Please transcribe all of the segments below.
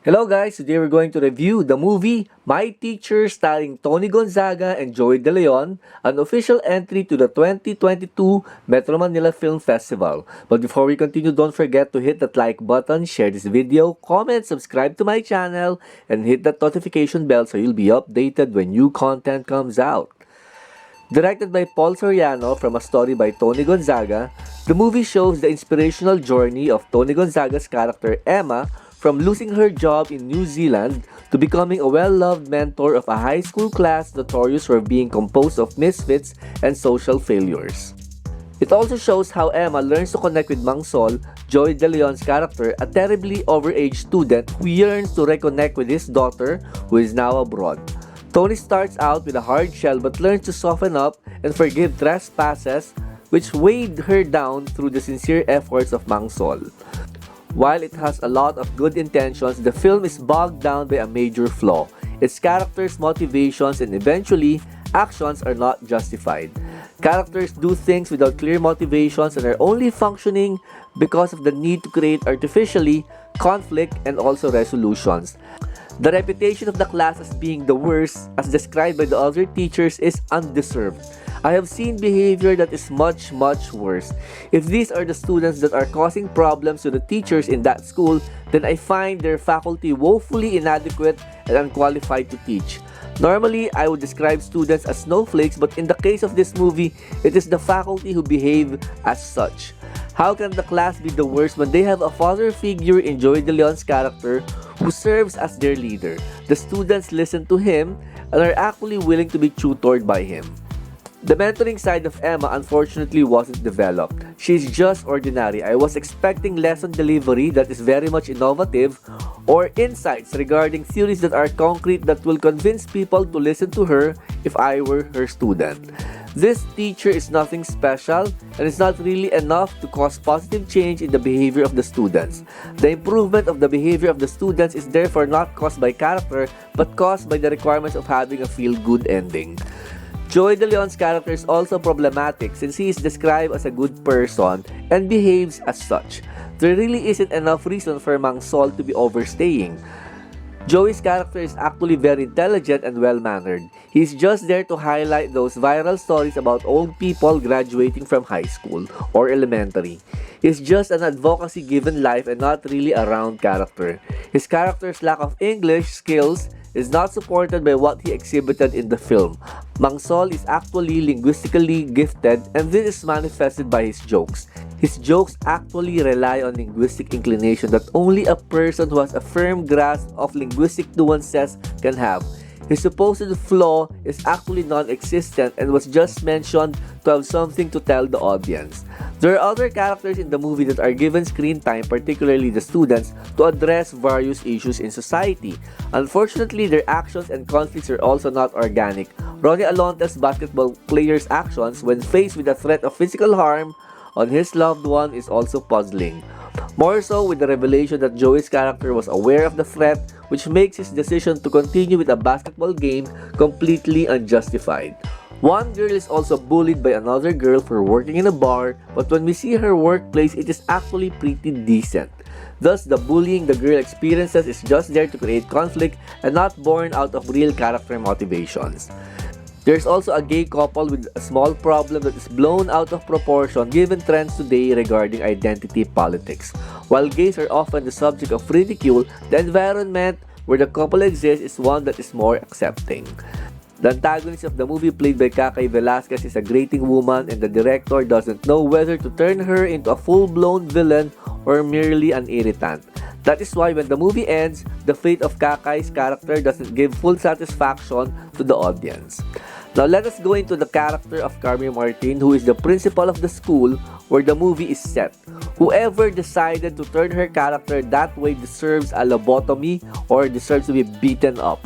Hello guys, today we're going to review the movie My Teacher starring Toni Gonzaga and Joey De Leon, an official entry to the 2022 Metro Manila Film Festival. But before we continue, don't forget to hit that like button, share this video, comment, subscribe to my channel, and hit that notification bell so you'll be updated when new content comes out. Directed by Paul Soriano from a story by Toni Gonzaga, the movie shows the inspirational journey of Toni Gonzaga's character Emma from losing her job in New Zealand to becoming a well-loved mentor of a high school class notorious for being composed of misfits and social failures. It also shows how Emma learns to connect with Mang Sol, Joey De Leon's character, a terribly overage student who yearns to reconnect with his daughter who is now abroad. Toni starts out with a hard shell but learns to soften up and forgive trespasses which weighed her down through the sincere efforts of Mang Sol. While it has a lot of good intentions, the film is bogged down by a major flaw. Its characters' motivations and eventually actions are not justified. Characters do things without clear motivations and are only functioning because of the need to create artificially conflict and also resolutions. The reputation of the class as being the worst, as described by the other teachers, is undeserved. I have seen behavior that is much worse. If these are the students that are causing problems to the teachers in that school, then I find their faculty woefully inadequate and unqualified to teach. Normally, I would describe students as snowflakes, but in the case of this movie, it is the faculty who behave as such. How can the class be the worst when they have a father figure in Joey De Leon's character who serves as their leader? The students listen to him and are actually willing to be tutored by him. The mentoring side of Emma unfortunately wasn't developed. She's just ordinary. I was expecting lesson delivery that is very much innovative or insights regarding theories that are concrete that will convince people to listen to her if I were her student. This teacher is nothing special and is not really enough to cause positive change in the behavior of the students. The improvement of the behavior of the students is therefore not caused by character but caused by the requirements of having a feel-good ending. Joey De Leon's character is also problematic since he is described as a good person and behaves as such. There really isn't enough reason for Mang Sol to be overstaying. Joey's character is actually very intelligent and well-mannered. He's just there to highlight those viral stories about old people graduating from high school or elementary. He's just an advocacy given life and not really a round character. His character's lack of English skills is not supported by what he exhibited in the film. Mang Sol is actually linguistically gifted and this is manifested by his jokes. His jokes actually rely on linguistic inclination that only a person who has a firm grasp of linguistic nuances can have. His supposed flaw is actually non-existent and was just mentioned to have something to tell the audience. There are other characters in the movie that are given screen time, particularly the students, to address various issues in society. Unfortunately, their actions and conflicts are also not organic. Ronnie Alonte's basketball player's actions when faced with the threat of physical harm on his loved one is also puzzling. More so with the revelation that Joey's character was aware of the threat, which makes his decision to continue with a basketball game completely unjustified. One girl is also bullied by another girl for working in a bar, but when we see her workplace, it is actually pretty decent. Thus, the bullying the girl experiences is just there to create conflict and not born out of real character motivations. There's also a gay couple with a small problem that is blown out of proportion given trends today regarding identity politics. While gays are often the subject of ridicule, the environment where the couple exists is one that is more accepting. The antagonist of the movie, played by Kakay Velasquez, is a grating woman and the director doesn't know whether to turn her into a full-blown villain or merely an irritant. That is why when the movie ends, the fate of Kakay's character doesn't give full satisfaction to the audience. Now let us go into the character of Carmen Martin, who is the principal of the school where the movie is set. Whoever decided to turn her character that way deserves a lobotomy or deserves to be beaten up.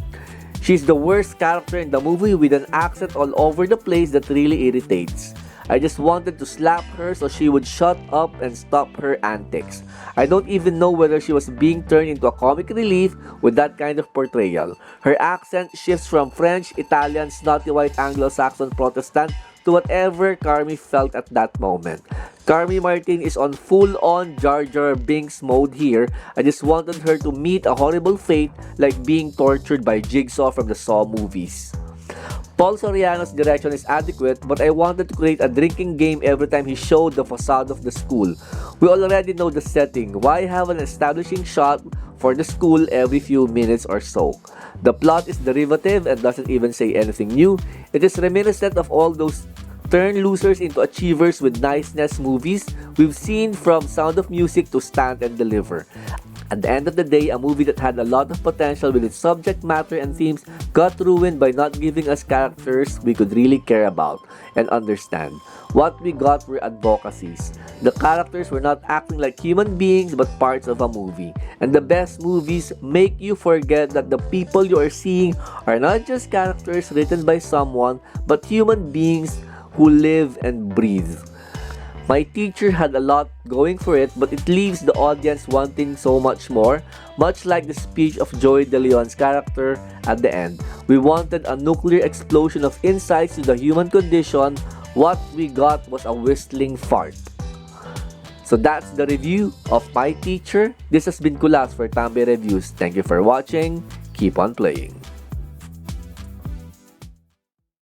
She's the worst character in the movie with an accent all over the place that really irritates. I just wanted to slap her so she would shut up and stop her antics. I don't even know whether she was being turned into a comic relief with that kind of portrayal. Her accent shifts from French, Italian, snotty white Anglo-Saxon Protestant to to whatever Carmi felt at that moment. Carmi Martin is on full-on Jar Jar Binks mode here. I just wanted her to meet a horrible fate like being tortured by Jigsaw from the Saw movies. Paul Soriano's direction is adequate, but I wanted to create a drinking game every time he showed the facade of the school. We already know the setting. Why have an establishing shot for the school every few minutes or so? The plot is derivative and doesn't even say anything new. It is reminiscent of all those turn losers into achievers with niceness movies we've seen, from Sound of Music to Stand and Deliver. At the end of the day, a movie that had a lot of potential with its subject matter and themes got ruined by not giving us characters we could really care about and understand. What we got were advocacies. The characters were not acting like human beings but parts of a movie. And the best movies make you forget that the people you are seeing are not just characters written by someone, but human beings who live and breathe. My Teacher had a lot going for it, but it leaves the audience wanting so much more, much like the speech of Joey De Leon's character at the end. We wanted a nuclear explosion of insights to the human condition. What we got was a whistling fart. So that's the review of My Teacher. This has been Kulas for Tambe Reviews. Thank you for watching. Keep on playing.